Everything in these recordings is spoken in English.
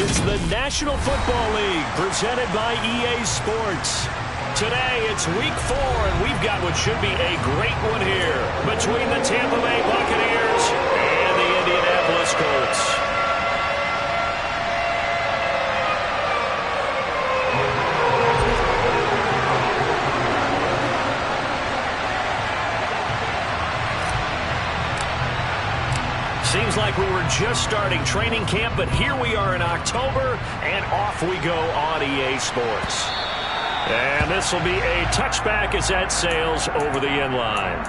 It's the National Football League presented by EA Sports. Today, it's week 4, and we've got what should be a great one here between the Tampa Bay Buccaneers and the Indianapolis Colts. Seems like we were just starting training camp, but here we are in October, and off we go on EA Sports. And this will be a touchback as that sails over the end line.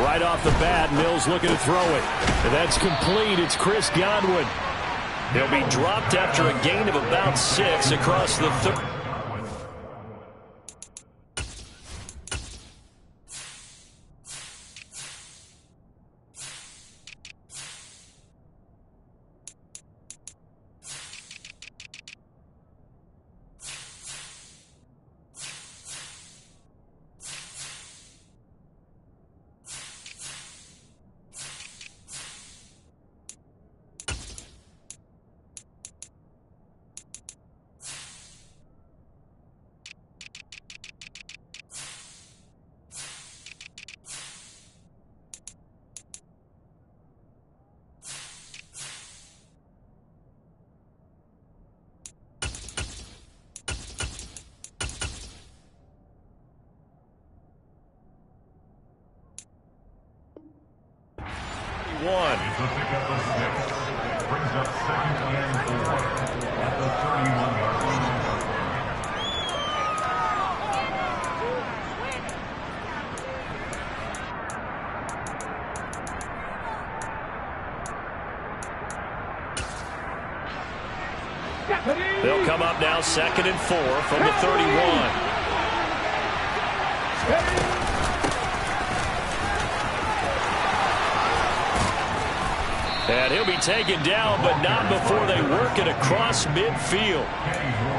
Right off the bat, Mills looking to throw it. And that's complete. It's Chris Godwin. He'll be dropped after a gain of about 6 across the third. One. Brings up 2nd and 4 at the 31-yard line. They'll come up now 2nd and 4 from the 31. And he'll be taken down, but not before they work it across midfield.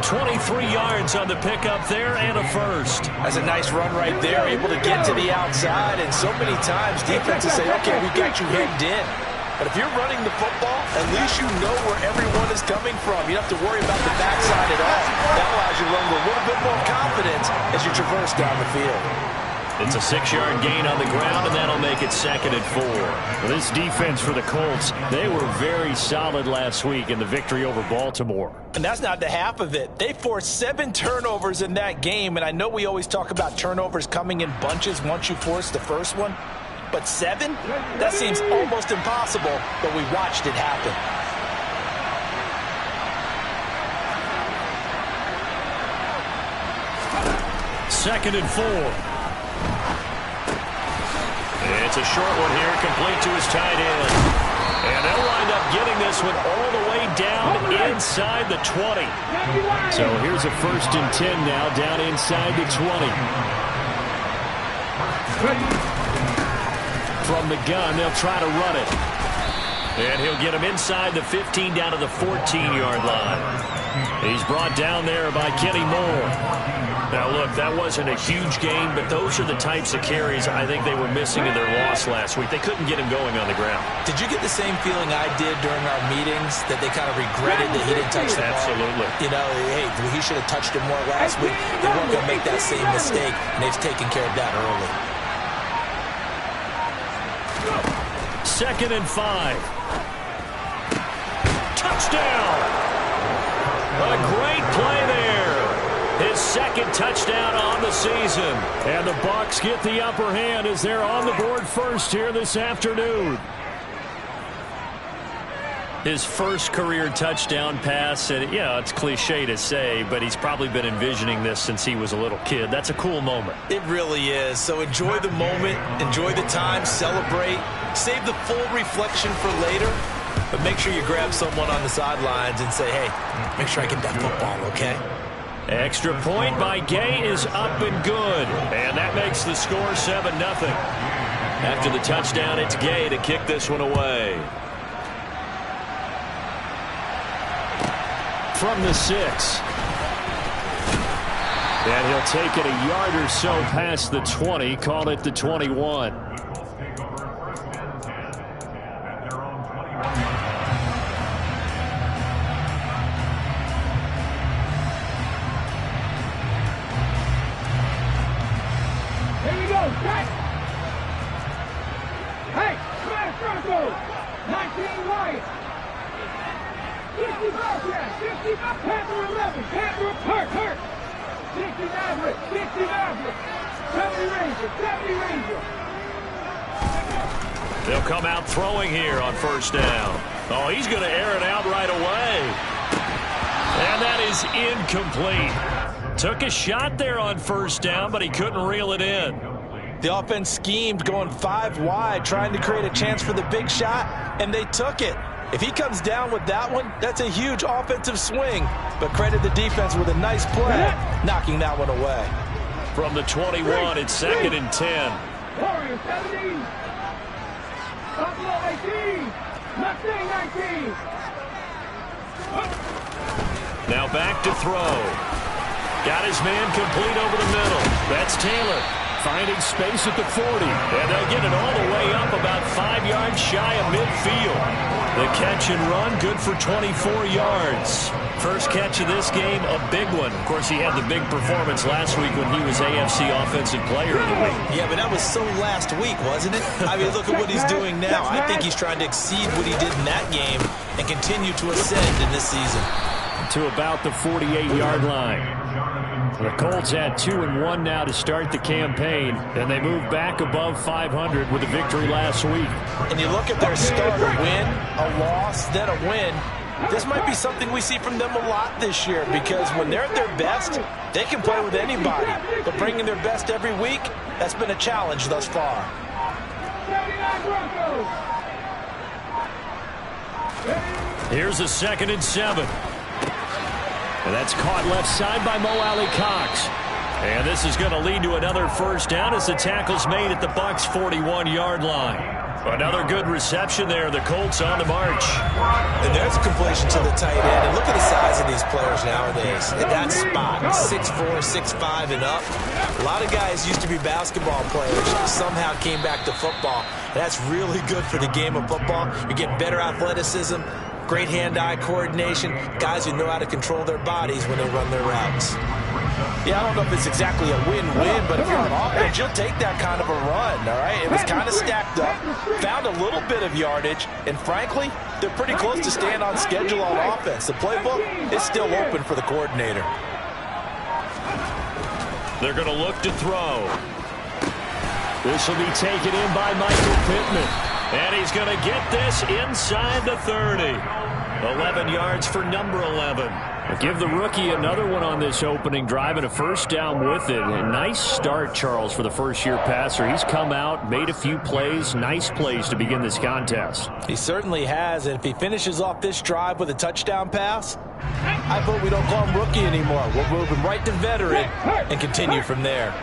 23 yards on the pickup there and a first. That's a nice run right there, able to get to the outside. And so many times defenses say, okay, we got you hemmed in. But if you're running the football, at least you know where everyone is coming from. You don't have to worry about the backside at all. That allows you to run with a little bit more confidence as you traverse down the field. It's a 6-yard gain on the ground, and that'll make it 2nd and 4. Well, this defense for the Colts, they were very solid last week in the victory over Baltimore. And that's not the half of it. They forced 7 turnovers in that game, and I know we always talk about turnovers coming in bunches once you force the first one. But 7? That seems almost impossible, but we watched it happen. Second and 4. It's a short one here, complete to his tight end. And they'll wind up getting this one all the way down inside the 20. So here's a 1st and 10 now, down inside the 20. From the gun, they'll try to run it. And he'll get him inside the 15 down to the 14-yard line. He's brought down there by Kenny Moore. Now, look, that wasn't a huge gain, but those are the types of carries I think they were missing in their loss last week. They couldn't get him going on the ground. Did you get the same feeling I did during our meetings, that they kind of regretted that he didn't touch the ball? Absolutely. You know, hey, he should have touched it more last week. They weren't going to make that same mistake, and they've taken care of that early. 2nd and 5. Touchdown! A great play there. His 2nd touchdown on the season. And the Bucs get the upper hand as they're on the board first here this afternoon. His first career touchdown pass, and yeah, it's cliche to say, but he's probably been envisioning this since he was a little kid. That's a cool moment. It really is. So enjoy the moment, enjoy the time, celebrate, save the full reflection for later, but make sure you grab someone on the sidelines and say, hey, make sure I get that football, okay? Extra point by Gay is up and good. And that makes the score 7-0. After the touchdown, it's Gay to kick this one away. From the 6. And he'll take it a yard or so past the 20, call it the 21. Here we go, set. Hey, smash Broncos. 19 Lions. 50 Bobcats. 50 Panther 11. Panther hurt. 60 Maverick. 60 Maverick. 70 Ranger. 70 Ranger. They'll come out throwing here on first down. Oh, he's going to air it out right away. And that is incomplete. Took a shot there on first down, but he couldn't reel it in. The offense schemed going 5 wide, trying to create a chance for the big shot, and they took it. If he comes down with that one, that's a huge offensive swing. But credit the defense with a nice play, knocking that one away. From the 21, it's 2nd and 10. Warriors 17. Buffalo 18. Mustang 19. Now back to throw. Got his man complete over the middle. That's Taylor. Finding space at the 40. And they'll get it all the way up about 5 yards shy of midfield. The catch and run, good for 24 yards. First catch of this game, a big one. Of course, he had the big performance last week when he was AFC Offensive Player of the Week. Yeah, but that was so last week, wasn't it? I mean, look at what he's doing now. I think he's trying to exceed what he did in that game and continue to ascend in this season. To about the 48-yard line. The Colts had 2-1 now to start the campaign, and they moved back above 500 with a victory last week. And you look at their start, a win, a loss, then a win. This might be something we see from them a lot this year, because when they're at their best, they can play with anybody. But bringing their best every week, that's been a challenge thus far. Here's a 2nd and 7. And that's caught left side by Mo Alley Cox. And this is going to lead to another first down as the tackle's made at the Bucs 41-yard line. Another good reception there. The Colts on the march. And there's a completion to the tight end. And look at the size of these players nowadays. At that spot, 6'4", 6'5", and up. A lot of guys used to be basketball players, somehow came back to football. That's really good for the game of football. You get better athleticism, great hand-eye coordination, guys who know how to control their bodies when they run their routes. Yeah, I don't know if it's exactly a win-win, but if you're on offense, you'll take that kind of a run, all right? It was kind of stacked up, found a little bit of yardage, and frankly, they're pretty close to staying on schedule on offense. The playbook is still open for the coordinator. They're going to look to throw. This will be taken in by Michael Pittman. And he's going to get this inside the 30. 11 yards for number 11. Give the rookie another one on this opening drive and a first down with it. A nice start, Charles, for the first-year passer. He's come out, made a few plays, nice plays to begin this contest. He certainly has, and if he finishes off this drive with a touchdown pass, I vote we don't call him rookie anymore. We'll move him right to veteran and continue from there.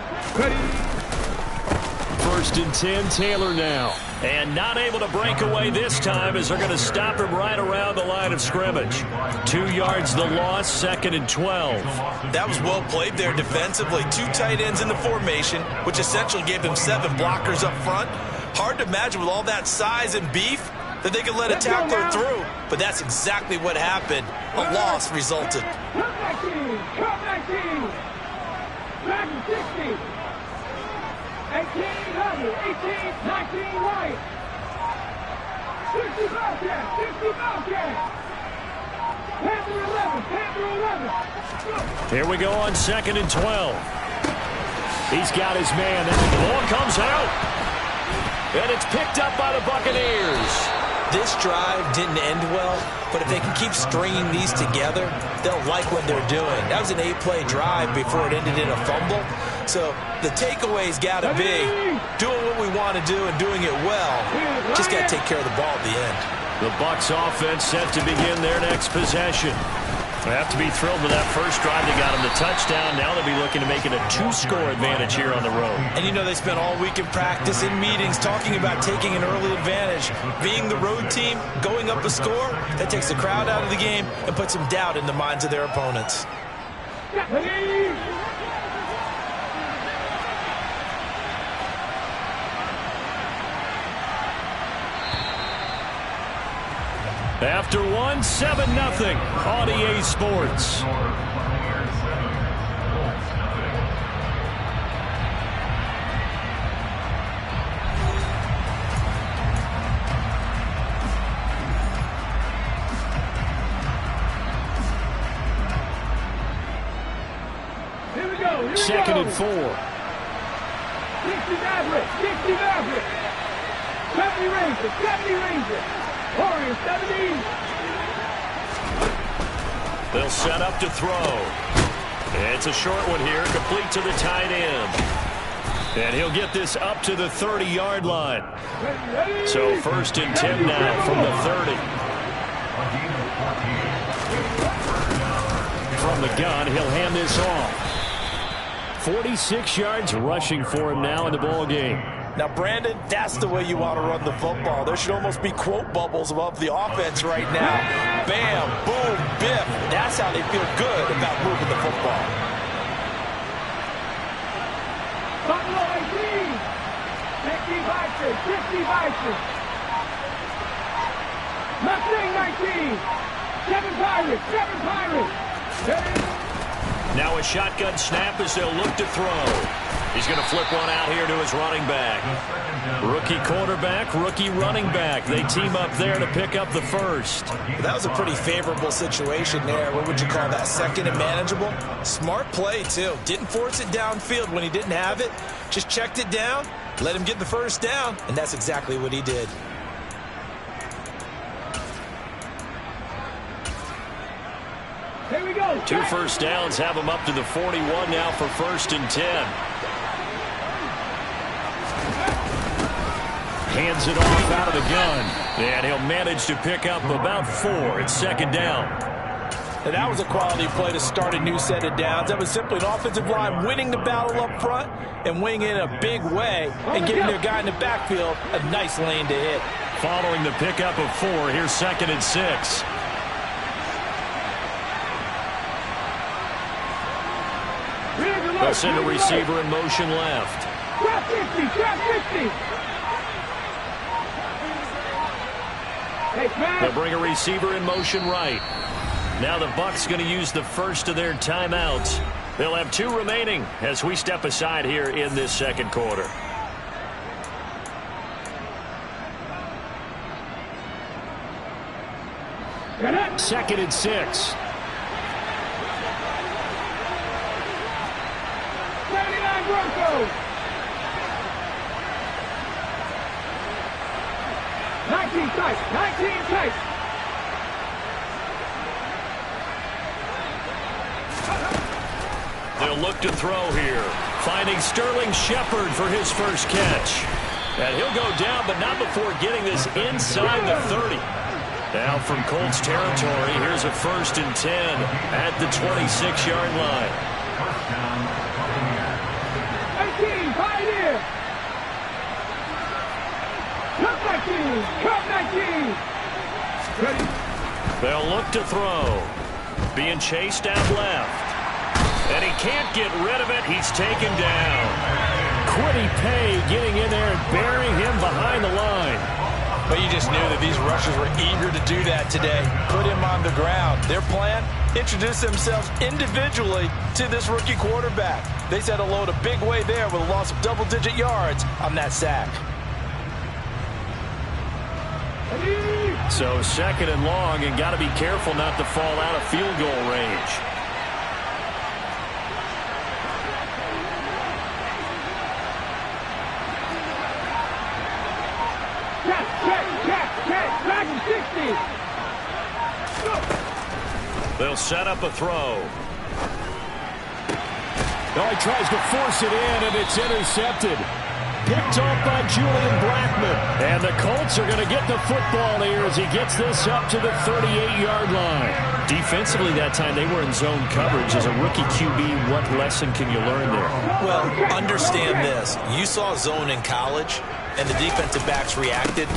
1st and 10, Taylor now. And not able to break away this time as they're going to stop him right around the line of scrimmage. 2 yards the loss, 2nd and 12. That was well played there defensively. 2 tight ends in the formation, which essentially gave him 7 blockers up front. Hard to imagine with all that size and beef that they could let a tackler through, but that's exactly what happened. A loss resulted. 18, 19 right. 60 Bobcats, 60 Bobcats. Panther 11, Panther 11. Here we go on 2nd and 12. He's got his man, and the ball comes out. And it's picked up by the Buccaneers. This drive didn't end well, but if they can keep stringing these together, they'll like what they're doing. That was an 8-play drive before it ended in a fumble. So the takeaway's got to be doing what we want to do and doing it well. Just got to take care of the ball at the end. The Bucs offense set to begin their next possession. They have to be thrilled with that first drive. They got him the touchdown. Now they'll be looking to make it a 2-score advantage here on the road. And you know they spent all week in practice, in meetings, talking about taking an early advantage. Being the road team, going up a score, that takes the crowd out of the game and puts some doubt in the minds of their opponents. After one, 7-0 on EA Sports. Here we go. Second and 4. 60 Maverick. 60 Maverick. 70 Rangers. 70 Rangers. Warriors 70. They'll set up to throw. It's a short one here, complete to the tight end. And he'll get this up to the 30-yard line. So 1st and 10 now from the 30. From the gun, he'll hand this off. 46 yards rushing for him now in the ball game. Now, Brandon, that's the way you want to run the football. There should almost be quote bubbles above the offense right now. Bam, boom, biff. That's how they feel good about moving the football. Buffalo 18. 50 Vikings. 50 Vikings. Mustang 19. 7 Pirates. 7 Pirates. Now a shotgun snap as they'll look to throw. He's going to flip one out here to his running back. Rookie quarterback, rookie running back. They team up there to pick up the first. That was a pretty favorable situation there. What would you call that? Second and manageable? Smart play, too. Didn't force it downfield when he didn't have it. Just checked it down, let him get the first down, and that's exactly what he did. Here we go. 2 first downs have him up to the 41 now for 1st and 10. Hands it off out of the gun. And he'll manage to pick up about 4. It's 2nd down. And that was a quality play to start a new set of downs. That was simply an offensive line winning the battle up front and winning it in a big way and giving their guy in the backfield a nice lane to hit. Following the pickup of 4, here's 2nd and 6. They'll send a receiver in motion left. Trap 50, trap 50. They'll bring a receiver in motion right. Now the Bucs going to use the first of their timeouts. They'll have 2 remaining as we step aside here in this 2nd quarter. Second and 6. 79 Broncos. 19 tight. 19 tight. They'll look to throw here. Finding Sterling Shepard for his first catch. And he'll go down, but not before getting this inside the 30. Now from Colts territory, here's a 1st and 10 at the 26-yard line. 18, Pioneer. Cup 19, Cup 19. Ready. They'll look to throw. Being chased out left. And he can't get rid of it. He's taken down. Quiddy Pay getting in there and burying him behind the line. But you just knew that these rushers were eager to do that today. Put him on the ground. Their plan, introduce themselves individually to this rookie quarterback. They set a load a big way there with a loss of double-digit yards on that sack. So 2nd and long, and got to be careful not to fall out of field goal range. They'll set up a throw. Oh, he tries to force it in, and it's intercepted. picked off by Julian Blackmon. And the Colts are going to get the football here as he gets this up to the 38-yard line. Defensively that time, they were in zone coverage. As a rookie QB, what lesson can you learn there? Well, understand this. You saw zone in college, and the defensive backs reacted,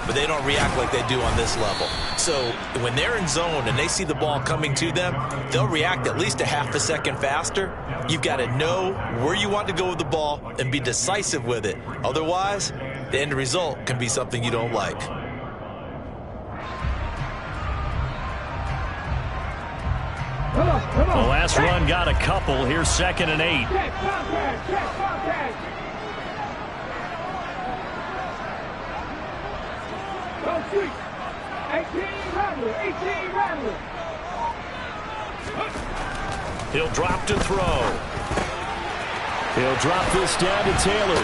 but they don't react like they do on this level. So when they're in zone and they see the ball coming to them, they'll react at least a half a second faster. You've got to know where you want to go with the ball and be decisive with it. Otherwise, the end result can be something you don't like. The last run got a couple. Here's 2nd and 8. Check contact. Check contact. Go sweep. 18 Rattler. 18 Rattler. He'll drop to throw. He'll drop this down to Taylor.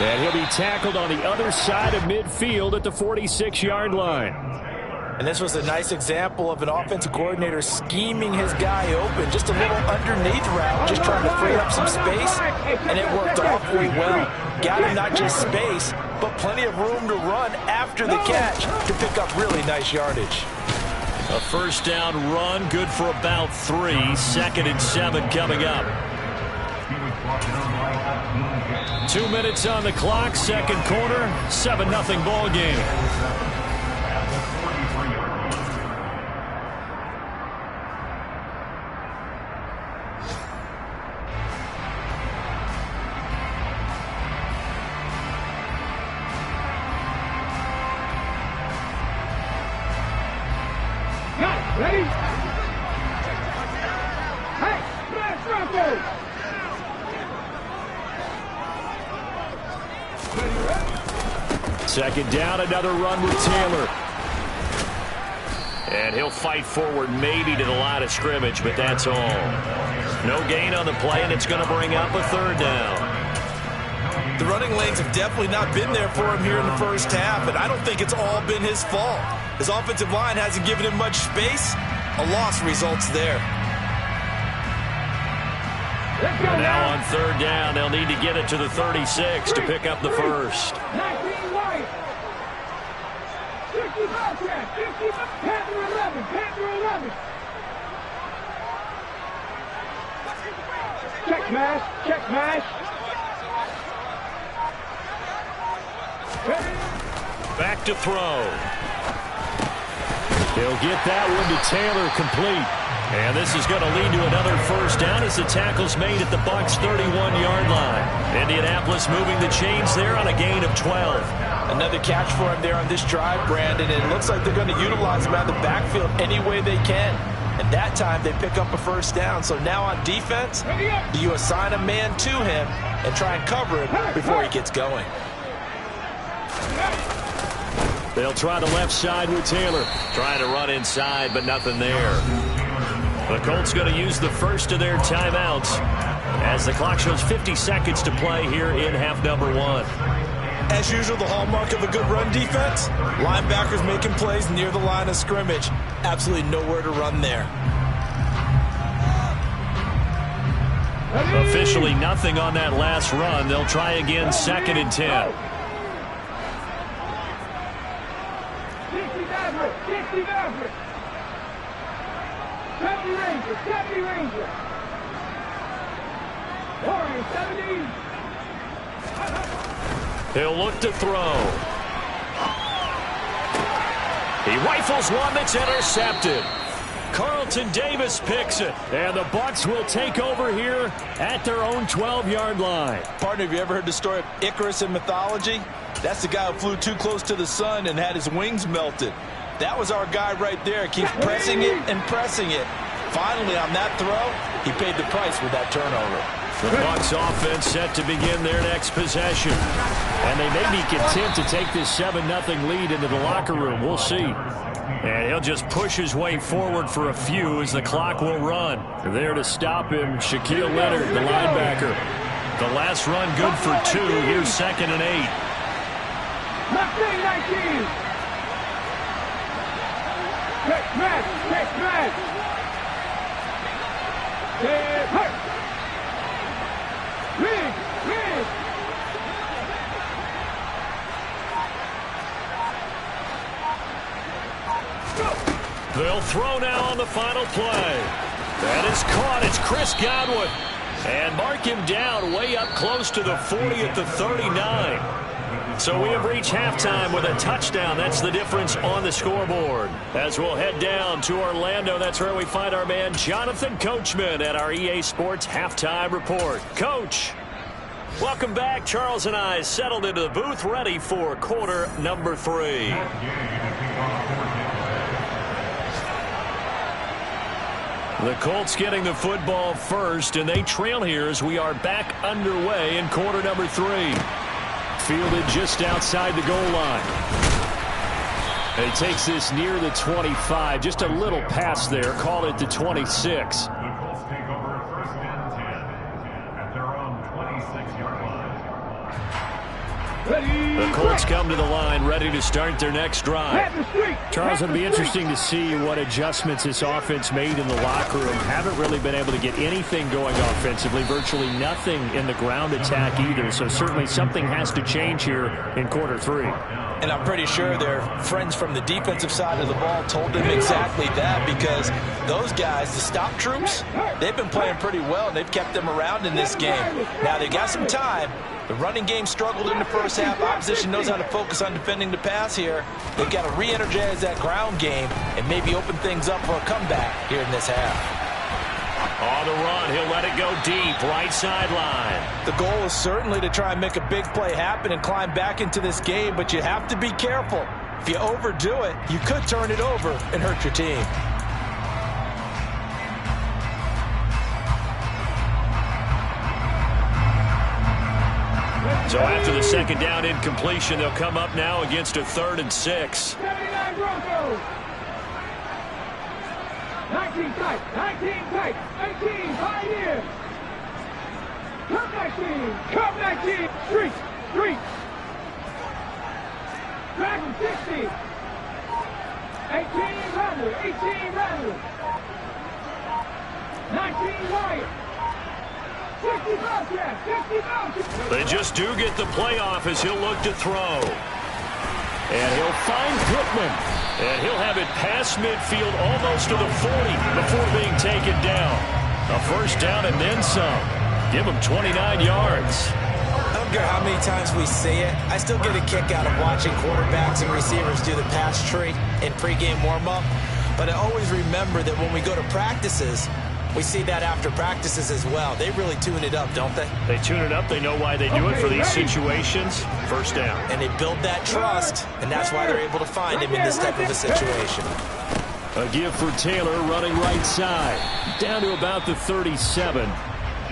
And he'll be tackled on the other side of midfield at the 46-yard line. And this was a nice example of an offensive coordinator scheming his guy open. Just a little underneath route, just trying to free up some space, and it worked awfully well. Got him not just space, but plenty of room to run after the catch to pick up really nice yardage. A first down run, good for about 3. 2nd and 7 coming up. 2 minutes on the clock, second quarter, 7-0 ball game. Ready? Hey, smash Broncos! Second down, another run with Taylor. And he'll fight forward maybe to the line of scrimmage, but that's all. No gain on the play, and it's going to bring up a 3rd down. The running lanes have definitely not been there for him here in the first half, and I don't think it's all been his fault. His offensive line hasn't given him much space. A loss results there. And now on 3rd down, they'll need to get it to the 36 to pick up the first. 19 right. 50 Bobcat. 50 Panther 11. Panther 11. Check mash. Check mash. Back to throw. He'll get that one to Taylor, complete. And this is going to lead to another first down as the tackle's made at the Bucs' 31-yard line. Indianapolis moving the chains there on a gain of 12. Another catch for him there on this drive, Brandon. And it looks like they're going to utilize him out of the backfield any way they can. And that time they pick up a first down. So now on defense, you assign a man to him and try and cover him before he gets going. They'll try the left side with Taylor. Trying to run inside, but nothing there. The Colts going to use the first of their timeouts as the clock shows 50 seconds to play here in half number 1. As usual, the hallmark of a good run defense, linebackers making plays near the line of scrimmage. Absolutely nowhere to run there. Officially nothing on that last run. They'll try again, 2nd and 10. 50 Maverick. 70 Ranger. 70 Ranger. Warrior 70. He'll look to throw. He rifles one that's intercepted. Carlton Davis picks it. And the Bucs will take over here at their own 12-yard line. Partner, have you ever heard the story of Icarus in mythology? That's the guy who flew too close to the sun and had his wings melted. That was our guy right there. Keeps pressing it and pressing it. Finally, on that throw, he paid the price with that turnover. The Bucs offense set to begin their next possession. And they may be content to take this 7-0 lead into the locker room. We'll see. And he'll just push his way forward for a few as the clock will run. There to stop him, Shaquille Leonard, the linebacker. The last run good for 2. Here's 2nd and 8. 19. Check match. Check match. Check hurt. Rig. They'll throw now on the final play. That is caught. It's Chris Godwin. And mark him down way up close to the 40 at the 39. So we have reached halftime with a touchdown. That's the difference on the scoreboard. As we'll head down to Orlando, that's where we find our man Jonathan Coachman at our EA Sports Halftime Report. Coach, welcome back. Charles and I settled into the booth, ready for quarter number 3. The Colts getting the football first, and they trail here as we are back underway in quarter number 3. Fielded just outside the goal line. And he takes this near the 25. Just a little pass there. Call it the 26. The Colts take over first and 10 at their own 26-yard line. The Colts come to the line, ready to start their next drive. Charles, it'll be interesting to see what adjustments this offense made in the locker room. Haven't really been able to get anything going offensively, virtually nothing in the ground attack either. So certainly something has to change here in quarter 3. And I'm pretty sure their friends from the defensive side of the ball told them exactly that, because those guys, the stop troops, they've been playing pretty well, and they've kept them around in this game. Now, they've got some time. The running game struggled in the first half. Opposition knows how to focus on defending the pass here. They've got to re-energize that ground game and maybe open things up for a comeback here in this half. On the run, he'll let it go deep, right sideline. The goal is certainly to try and make a big play happen and climb back into this game, but you have to be careful. If you overdo it, you could turn it over and hurt your team. So after the second down incompletion, they'll come up now against a 3rd and 6. 79 Broncos. 19 tight, 19 tight, 18, Pioneers. Come 19, Street. Dragon 60. 18 Rattler. 19 Wyatt. 60 Bobcat. They just do get the playoff as he'll look to throw. And he'll find Pittman. And he'll have it past midfield almost to the 40 before being taken down. A first down and then some. Give him 29 yards. I don't care how many times we see it. I still get a kick out of watching quarterbacks and receivers do the pass tree in pregame warm-up. But I always remember that when we go to practices, we see that after practices as well. They really tune it up, don't they? They tune it up. They know why they do it for these situations. First down. And they build that trust, and that's why they're able to find him in this type of a situation. A give for Taylor running right side. Down to about the 37.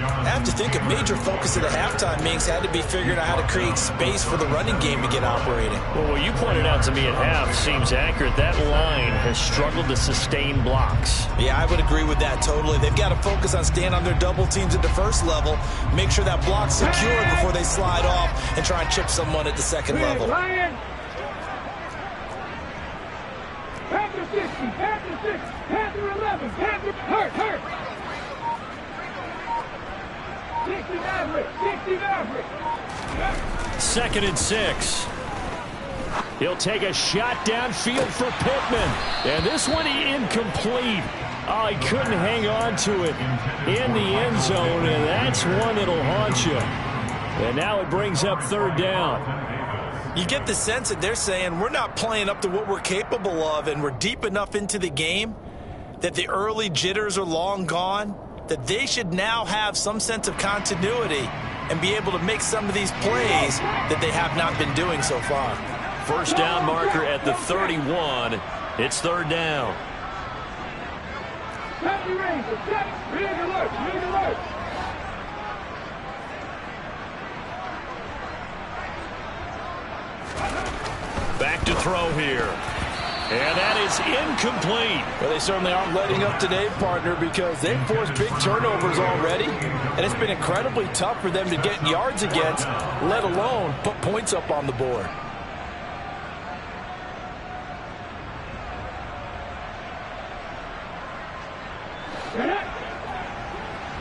I have to think a major focus of the halftime meetings had to be figuring out how to create space for the running game to get operating. Well, what you pointed out to me at half seems accurate. That line has struggled to sustain blocks. Yeah, I would agree with that totally. They've got to focus on staying on their double teams at the first level, make sure that block's secured before they slide off and try and chip someone at the second level. Panther 60, Panther 6, Panther 11, Panther hurt. 60 Maverick. 2nd and 6. He'll take a shot downfield for Pittman. And this one incomplete. Oh, he couldn't hang on to it in the end zone, and that's one that'll haunt you. And now it brings up 3rd down. You get the sense that they're saying we're not playing up to what we're capable of, and we're deep enough into the game that the early jitters are long gone, that they should now have some sense of continuity and be able to make some of these plays that they have not been doing so far. First down marker at the 31. It's 3rd down. Back to throw here. And that is incomplete. Well, they certainly aren't letting up today, partner, because they've forced big turnovers already. And it's been incredibly tough for them to get yards against, let alone put points up on the board.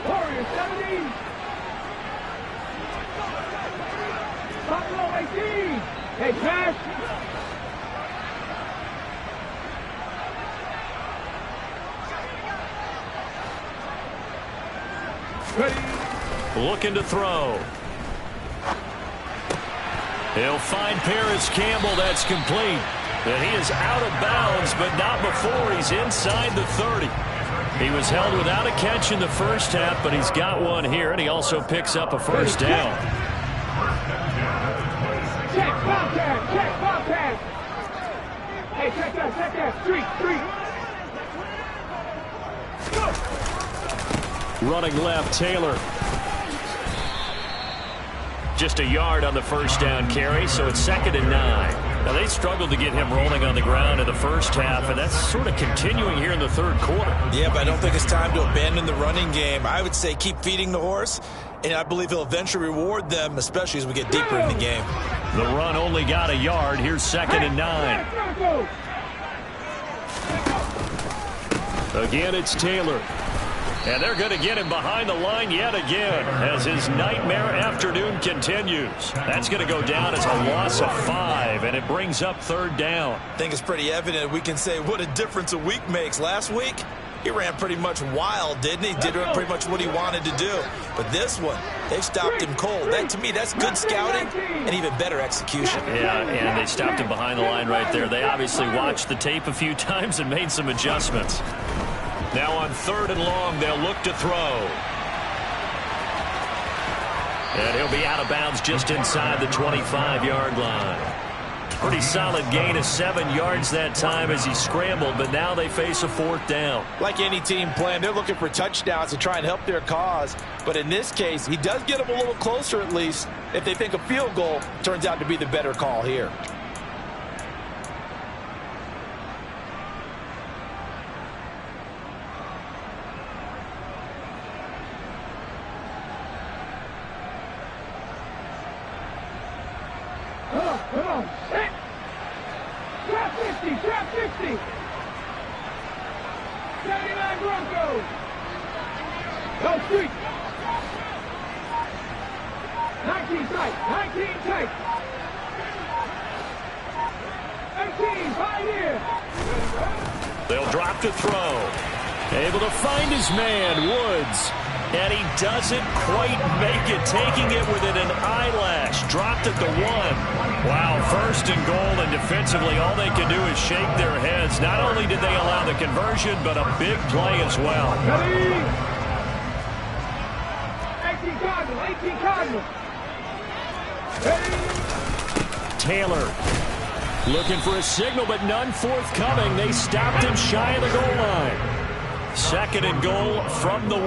Warrior 70. Buffalo 18. Hey, pass. Looking to throw. He'll find Paris Campbell. That's complete. And he is out of bounds, but not before he's inside the 30. He was held without a catch in the first half, but he's got one here, and he also picks up a first down. Check, Bobcat, check, Bobcat. Hey, check that, street. Running left, Taylor. Just a yard on the first down carry, so it's 2nd and 9. Now, they struggled to get him rolling on the ground in the first half, and that's sort of continuing here in the third quarter. Yeah, but I don't think it's time to abandon the running game. I would say keep feeding the horse, and I believe he'll eventually reward them, especially as we get deeper in the game. The run only got a yard. Here's 2nd and 9. Again, it's Taylor. And they're going to get him behind the line yet again as his nightmare afternoon continues. That's going to go down as a loss of 5, and it brings up 3rd down. I think it's pretty evident we can say what a difference a week makes. Last week, he ran pretty much wild, didn't he? Did pretty much what he wanted to do. But this one, they stopped him cold. That, to me, that's good scouting and even better execution. Yeah, and they stopped him behind the line right there. They obviously watched the tape a few times and made some adjustments. Now on 3rd and long, they'll look to throw. And he'll be out of bounds just inside the 25-yard line. Pretty solid gain of 7 yards that time as he scrambled, but now they face a 4th down. Like any team plan, they're looking for touchdowns to try and help their cause. But in this case, he does get them a little closer at least if they think a field goal turns out to be the better call here. Come on, set. Trap 50, trap 50. 79 Broncos. Go street. 19 tight, 18, 5 here. They'll drop to throw. Able to find his man, Woods. And he doesn't quite make it, taking it within an eyelash. Dropped at the 1. Wow, 1st and goal, and defensively all they can do is shake their heads. Not only did they allow the conversion, but a big play as well. 18 Cardinals. Taylor looking for a signal, but none forthcoming. They stopped him shy of the goal line. 2nd and goal from the 1.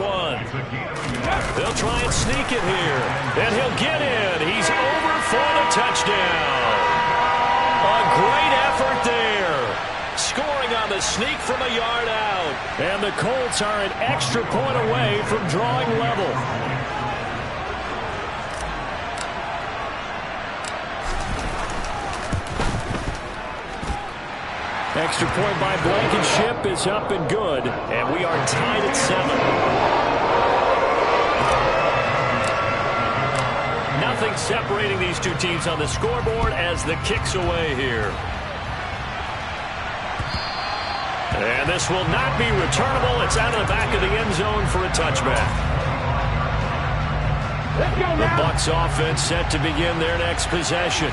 They'll try and sneak it here. And he'll get in. He's over for the touchdown. A great effort there. Scoring on the sneak from a yard out. And the Colts are an extra point away from drawing level. Extra point by Blankenship is up and good, and we are tied at 7. Nothing separating these two teams on the scoreboard as the kick's away here. And this will not be returnable. It's out of the back of the end zone for a touchback. The Bucs offense set to begin their next possession.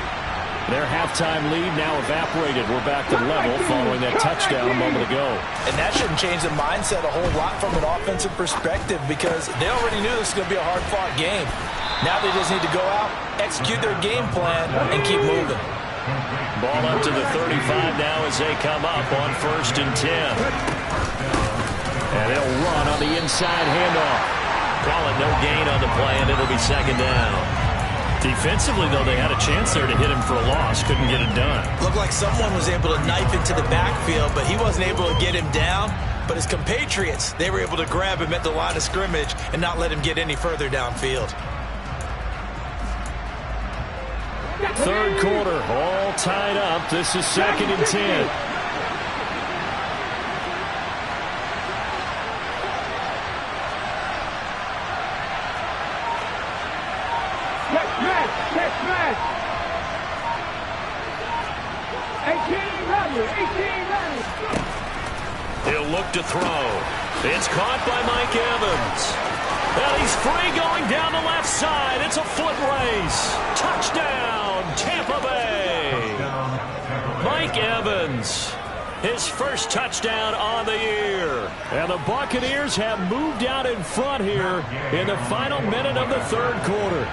Their halftime lead now evaporated. We're back to level following that touchdown a moment ago. And that shouldn't change the mindset a whole lot from an offensive perspective because they already knew this was going to be a hard-fought game. Now they just need to go out, execute their game plan, and keep moving. Ball up to the 35 now as they come up on 1st and 10. And they'll run on the inside handoff. Call it no gain on the play, and it'll be 2nd down. Defensively, though, they had a chance there to hit him for a loss. Couldn't get it done. Looked like someone was able to knife into the backfield, but he wasn't able to get him down. But his compatriots, they were able to grab him at the line of scrimmage and not let him get any further downfield. 3rd quarter, all tied up. This is 2nd and 10. He'll look to throw. It's caught by Mike Evans. And he's free going down the left side. It's a foot race. Touchdown, Tampa Bay. Mike Evans, his first touchdown on the year. And the Buccaneers have moved out in front here in the final minute of the third quarter.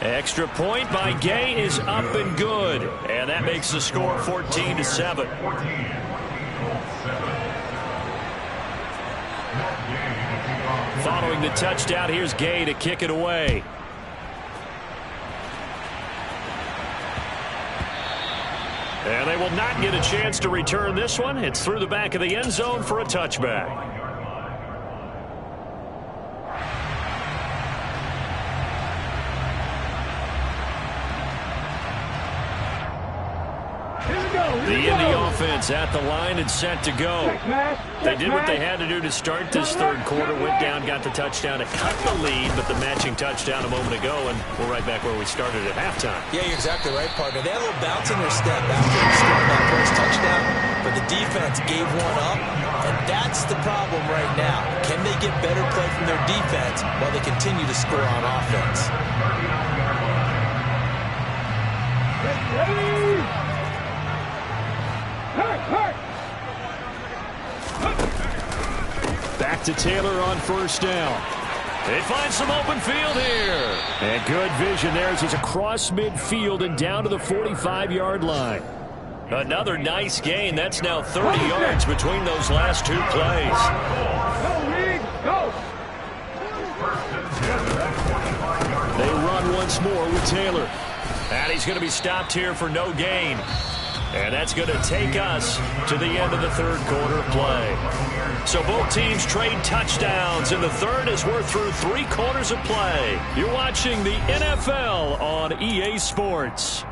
Extra point by Gay is up and good. And that makes the score 14-7. Following the touchdown, here's Gay to kick it away. And they will not get a chance to return this one. It's through the back of the end zone for a touchback. The Indy offense at the line and set to go. They did what they had to do to start this third quarter. Went down, got the touchdown to cut the lead, but the matching touchdown a moment ago, and we're right back where we started at halftime. Yeah, you're exactly right, partner. They had a little bounce in their step after scoring that first touchdown, but the defense gave one up, and that's the problem right now. Can they get better play from their defense while they continue to score on offense? Back to Taylor on first down. They find some open field here. And good vision there as he's across midfield and down to the 45-yard line. Another nice gain. That's now 30 yards between those last two plays. They run once more with Taylor. And he's going to be stopped here for no gain. And that's going to take us to the end of the third quarter play. So both teams trade touchdowns in the third as we're through 3 quarters of play. You're watching the NFL on EA Sports.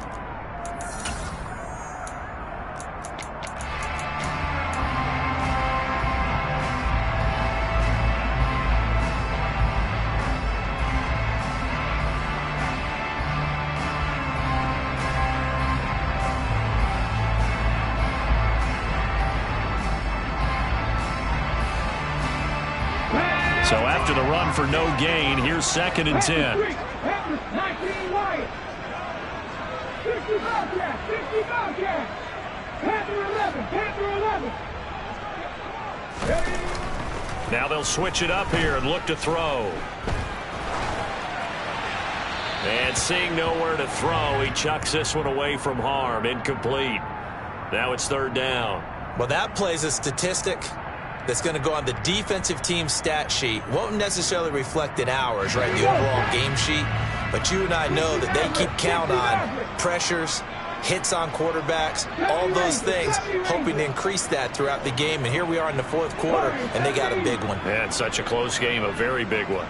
So after the run for no gain, here's 2nd and 10. 19 Wyatt. 60 Bobcat. 60 Bobcat. Panther 11. Panther 11. Now they'll switch it up here and look to throw. And seeing nowhere to throw, he chucks this one away from harm. Incomplete. Now it's 3rd down. Well, that plays a statistic that's going to go on the defensive team stat sheet. Won't necessarily reflect in ours, right, the overall game sheet. But you and I know that they keep count on pressures, hits on quarterbacks, all those things, hoping to increase that throughout the game. And here we are in the 4th quarter, and they got a big one. And such a close game, a very big one.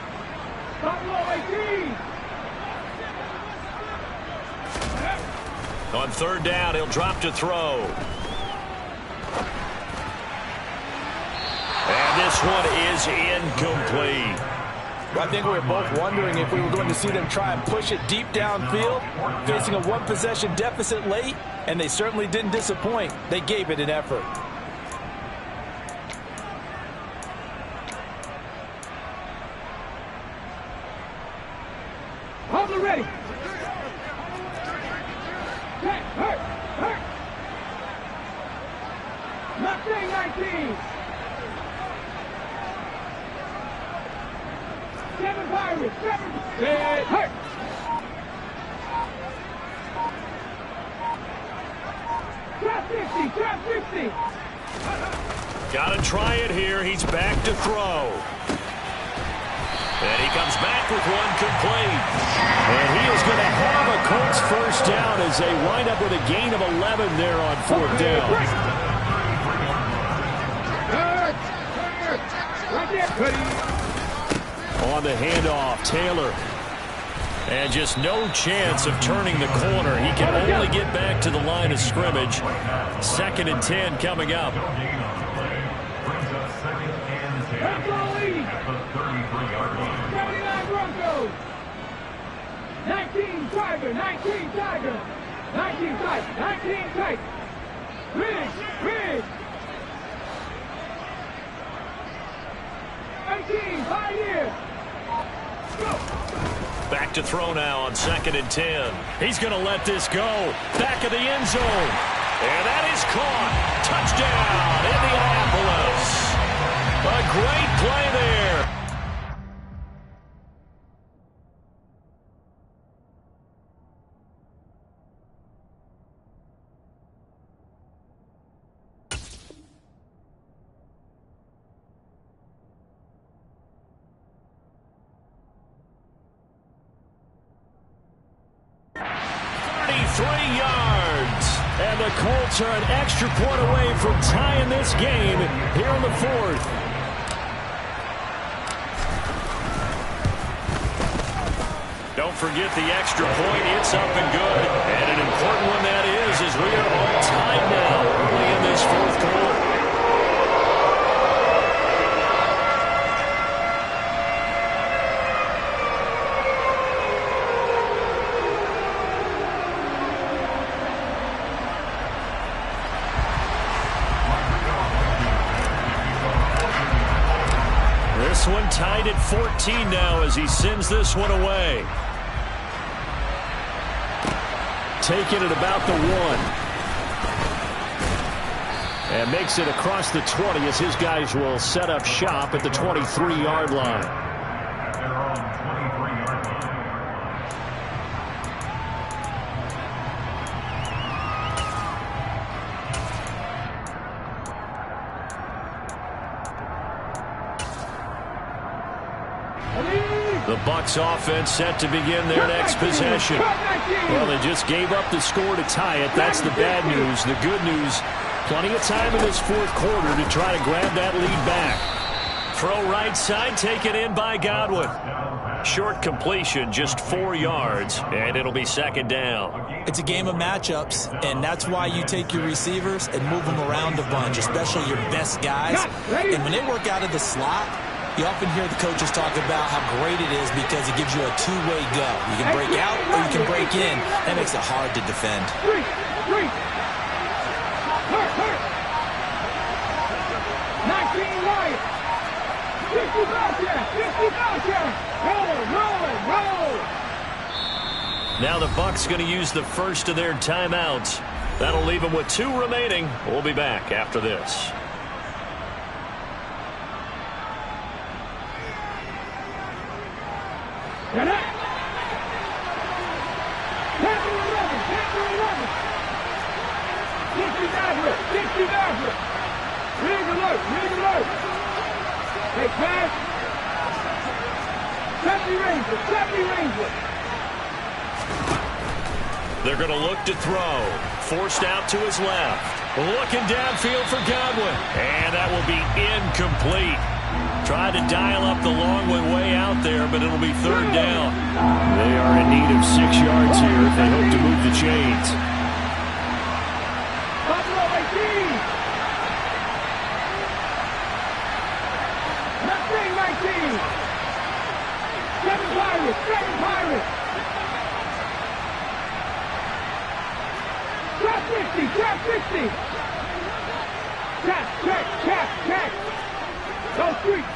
On 3rd down, he'll drop to throw. And this one is incomplete. I think we were both wondering if we were going to see them try and push it deep downfield, facing a 1-possession deficit late, and they certainly didn't disappoint. They gave it an effort. Hold it ready. Hurt. Mustang 19. 7 Pirates. 7. Hurt. Trap 50. Got to try it here. He's back to throw. And he comes back with one complete. And he is going to have a Colts first down as they wind up with a gain of 11 there on 4th down. Right there, buddy. On the handoff, Taylor. And just no chance of turning the corner. He can only get back to the line of scrimmage. 2nd and 10 coming up. Brings up 2nd and 10 at the 33-yard line. 79 Broncos. 19 Tiger. 19 Tiger. 19 Tiger. 19 Tiger. Ridge. 19, 5 years. Go. Back to throw now on 2nd and 10. He's going to let this go. Back of the end zone. And that is caught. Touchdown, Indianapolis. A great play there. And the Colts are an extra point away from tying this game here in the 4th. Don't forget the extra point. It's up and good. And an important one that is, as we are all tied now early in this 4th quarter. This one tied at 14 now as he sends this one away. Taking it about the 1. And makes it across the 20 as his guys will set up shop at the 23-yard line. At their own 23-yard line. The Bucs offense set to begin their next possession. Well, they just gave up the score to tie it. That's the bad news. The good news, plenty of time in this 4th quarter to try to grab that lead back. Throw right side, taken in by Godwin. Short completion, just 4 yards, and it'll be 2nd down. It's a game of matchups, and that's why you take your receivers and move them around a bunch, especially your best guys. And when they work out of the slot, you often hear the coaches talk about how great it is because it gives you a two-way go. You can break out or you can break in. That makes it hard to defend. 3. Hurt. 19 Lions. 50 Falcons. Roll. Now the Bucs going to use the first of their timeouts. That'll leave them with 2 remaining. We'll be back after this. Get up! 10 to 11! 60 Nazareth! Rig alert! Hey, pass! 70 Rangers! They're going to look to throw. Forced out to his left. Looking downfield for Godwin. And that will be incomplete. Tried to dial up the long way out there, but it'll be 3rd down. They are in need of 6 yards here if they hope to move the chains. Buffalo 18! Mustang 19! 7 Pirates! Trap 60! Check! Go street!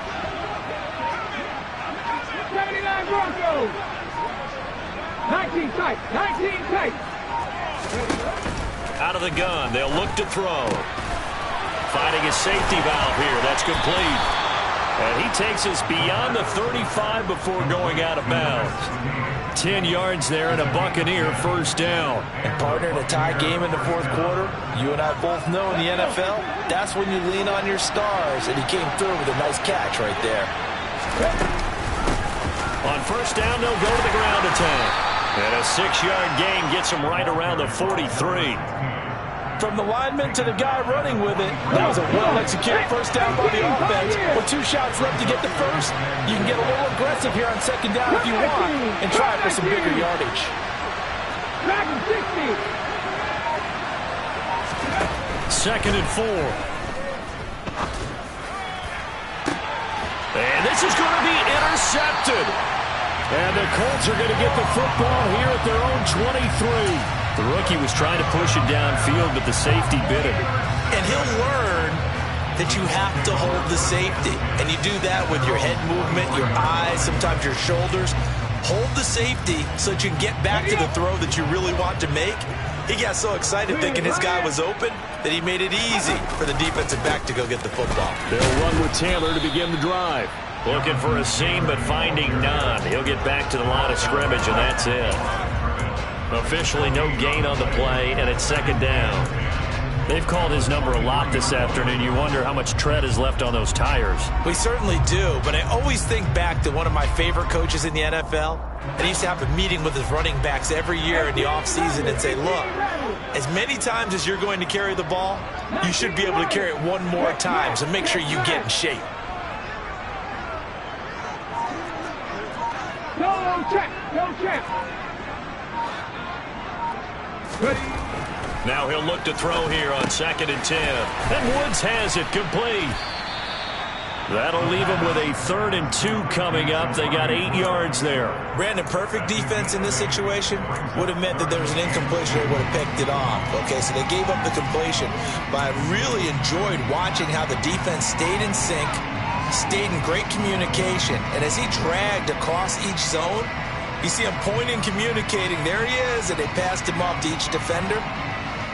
79 Broncos! 19 tight! Out of the gun, they'll look to throw. Finding a safety valve here, that's complete. And he takes us beyond the 35 before going out of bounds. 10 yards there and a Buccaneer 1st down. And partner, in a tie game in the 4th quarter, you and I both know in the NFL, that's when you lean on your stars. And he came through with a nice catch right there. On 1st down, they'll go to the ground attack. And a 6-yard gain gets him right around the 43. From the lineman to the guy running with it, that was a well-executed 1st down by the offense. With 2 shots left to get the 1st, you can get a little aggressive here on 2nd down if you want and try for some bigger yardage. 2nd and 4. And this is going to be intercepted. And the Colts are going to get the football here at their own 23. The rookie was trying to push it downfield, but the safety bit him. And he'll learn that you have to hold the safety. And you do that with your head movement, your eyes, sometimes your shoulders. Hold the safety so that you can get back to the throw that you really want to make. He got so excited thinking his guy was open that he made it easy for the defensive back to go get the football. They'll run with Taylor to begin the drive. Looking for a seam, but finding none. He'll get back to the line of scrimmage, and that's it. Officially no gain on the play, and it's second down. They've called his number a lot this afternoon. You wonder how much tread is left on those tires. We certainly do, but I always think back to one of my favorite coaches in the NFL. And he used to have a meeting with his running backs every year in the offseason and say, look, as many times as you're going to carry the ball, you should be able to carry it one more time, so make sure you get in shape. No check. Now he'll look to throw here on 2nd and 10. And Woods has it complete. That'll leave him with a 3rd and 2 coming up. They got 8 yards there. Brandon, perfect defense in this situation would have meant that there was an incompletion. They would have picked it off. Okay, so they gave up the completion. But I really enjoyed watching how the defense stayed in sync, stayed in great communication. And as he dragged across each zone, you see him pointing, communicating. There he is, and they passed him off to each defender.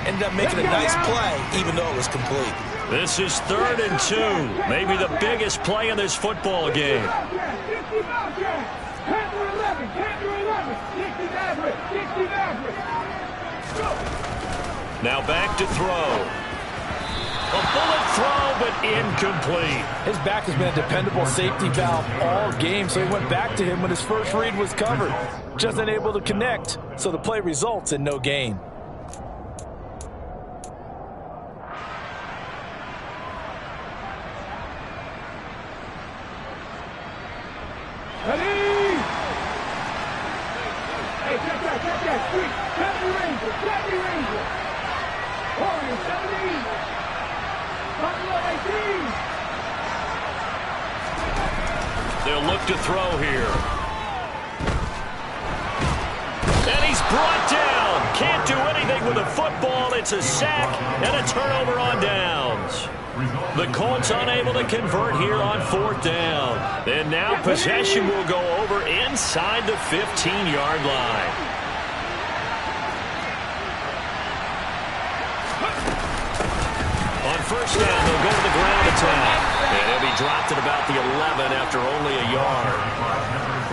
Ended up making a nice play, even though it was complete. This is 3rd and 2. Maybe the biggest play in this football game. Now back to throw. A bullet throw, but incomplete. His back has been a dependable safety valve all game, so he went back to him when his first read was covered. Just unable to connect, so the play results in no gain. They'll look to throw here. And he's brought down. Can't do anything with a football. It's a sack and a turnover on downs. The Colts unable to convert here on 4th down. And now possession will go over inside the 15-yard line. On 1st down, they'll go to the ground attack. And he'll be dropped at about the 11 after only a yard.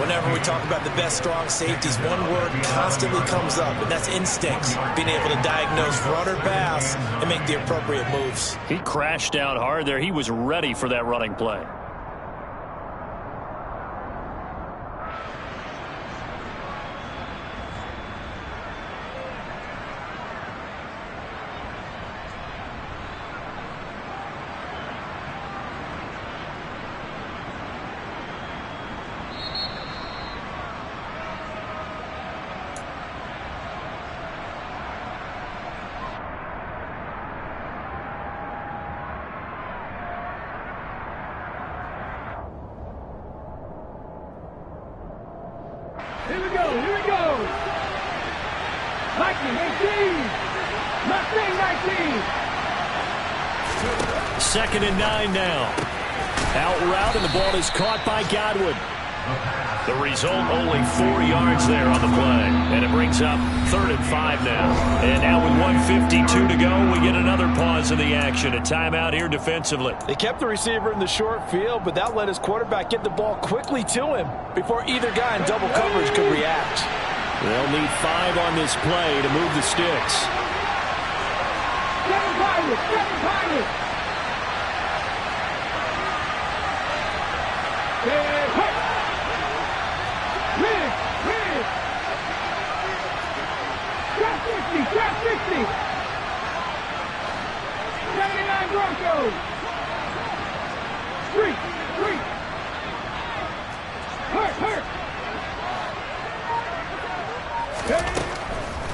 Whenever we talk about the best strong safeties, one word constantly comes up, and that's instincts. Being able to diagnose run or pass and make the appropriate moves. He crashed out hard there. He was ready for that running play. Here we go. 19, 18. 19. 2nd and 9 now. Out route, and the ball is caught by Godwin. The result, only 4 yards there on the play. And it brings up 3rd and 5 now. And now with 1:52 to go, we get another pause in the action. A timeout here defensively. They kept the receiver in the short field, but that let his quarterback get the ball quickly to him before either guy in double coverage could react. They'll need 5 on this play to move the sticks. Seven Pirates. Trap 60. 79 Broncos. Street. Hurt.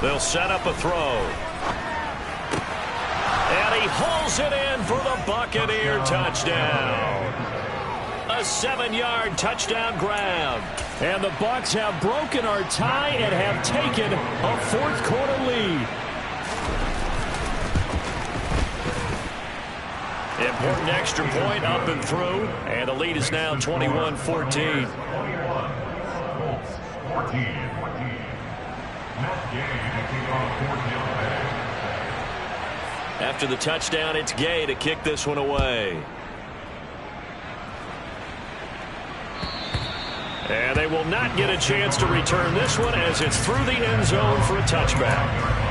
They'll set up a throw. And he hauls it in for the Buccaneer touchdown. A 7-yard touchdown grab. And the Bucs have broken our tie and have taken a 4th quarter lead. Important extra point up and through, and the lead is now 21-14. 21. Colts 14. Matt Gay to kick off 4th down pass. After the touchdown, it's Gay to kick this one away. And they will not get a chance to return this one as it's through the end zone for a touchback.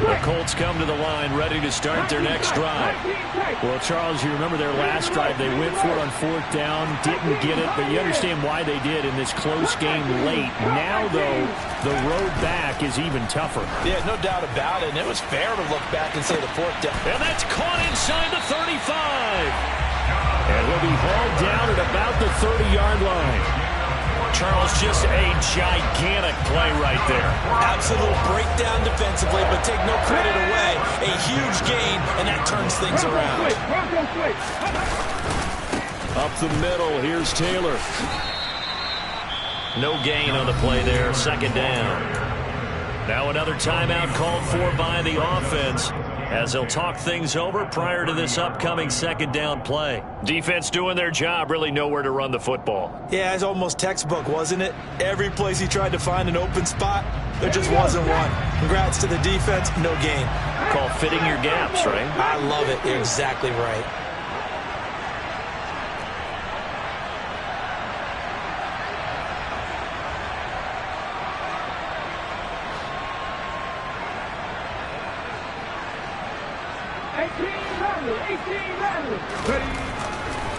The Colts come to the line ready to start their next drive. Well, Charles, you remember their last drive. They went for it on 4th down, didn't get it, but you understand why they did in this close game late. Now, though, the road back is even tougher. Yeah, no doubt about it, and it was fair to look back and say the 4th down. And that's caught inside the 35. And will be hauled down at about the 30-yard line. Charles, just a gigantic play right there. Absolute breakdown defensively, but take no credit away. A huge gain, and that turns things around. Up the middle, here's Taylor. No gain on the play there, 2nd down. Now another timeout called for by the offense as they'll talk things over prior to this upcoming 2nd down play. Defense doing their job, really nowhere to run the football. Yeah, it's almost textbook, wasn't it? Every place he tried to find an open spot, there just wasn't one. Congrats to the defense, no gain. Call fitting your gaps, right? I love it. You're exactly right.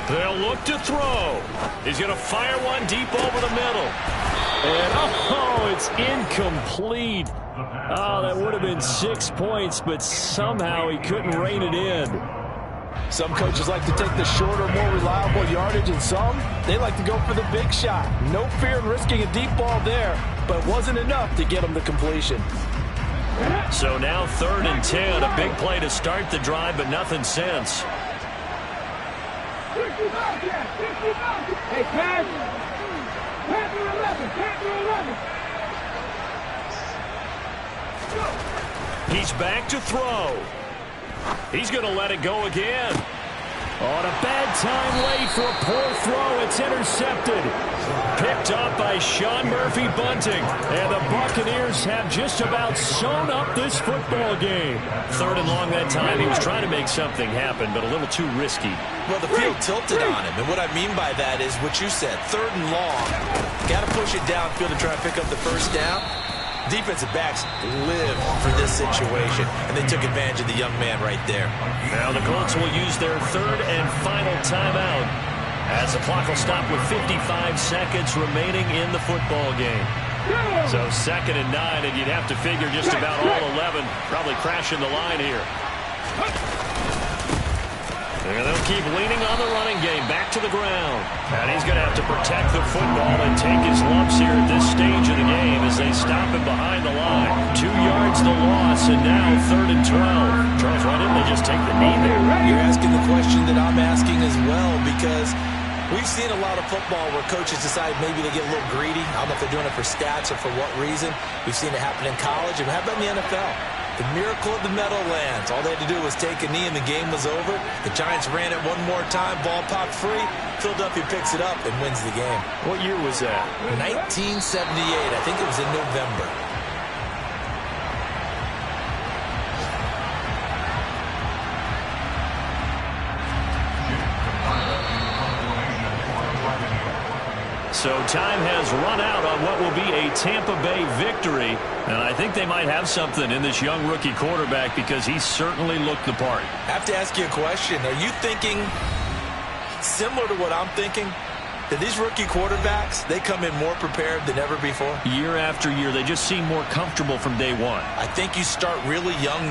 They'll look to throw. He's going to fire one deep over the middle. And, it's incomplete. Oh, that would have been 6 points, but somehow he couldn't rein it in. Some coaches like to take the shorter, more reliable yardage, and some, they like to go for the big shot. No fear in risking a deep ball there, but it wasn't enough to get him to completion. So now 3rd and 10, a big play to start the drive, but nothing since. Hey, pass 11. He's back to throw. He's going to let it go again. On a bad time late for a poor throw. It's intercepted. Picked up by Sean Murphy Bunting. And the Buccaneers have just about sewn up this football game. 3rd and long that time. He was trying to make something happen, but a little too risky. Well, the field tilted on him, and what I mean by that is what you said. 3rd and long. Got to push it downfield to try and pick up the 1st down. Defensive backs live for this situation, and they took advantage of the young man right there. Now the Colts will use their 3rd and final timeout as the clock will stop with 55 seconds remaining in the football game. So 2nd and 9, and you'd have to figure just about all 11 probably crashing the line here. And they'll keep leaning on the running game back to the ground. And he's going to have to protect the football and take his lumps here at this stage of the game as they stop him behind the line. 2 yards the loss, and now 3rd and 12. Charles, why didn't they just take the knee there? You're asking the question that I'm asking as well, because we've seen a lot of football where coaches decide maybe they get a little greedy. I don't know if they're doing it for stats or for what reason. We've seen it happen in college, and how about in the NFL? The miracle of the Meadowlands. All they had to do was take a knee and the game was over. The Giants ran it one more time. Ball popped free. Philadelphia picks it up and wins the game. What year was that? 1978. I think it was in November. So time has run out on what will be a Tampa Bay victory. And I think they might have something in this young rookie quarterback because he certainly looked the part. I have to ask you a question. Are you thinking similar to what I'm thinking? That these rookie quarterbacks, they come in more prepared than ever before? Year after year, they just seem more comfortable from day one. I think you start really young now.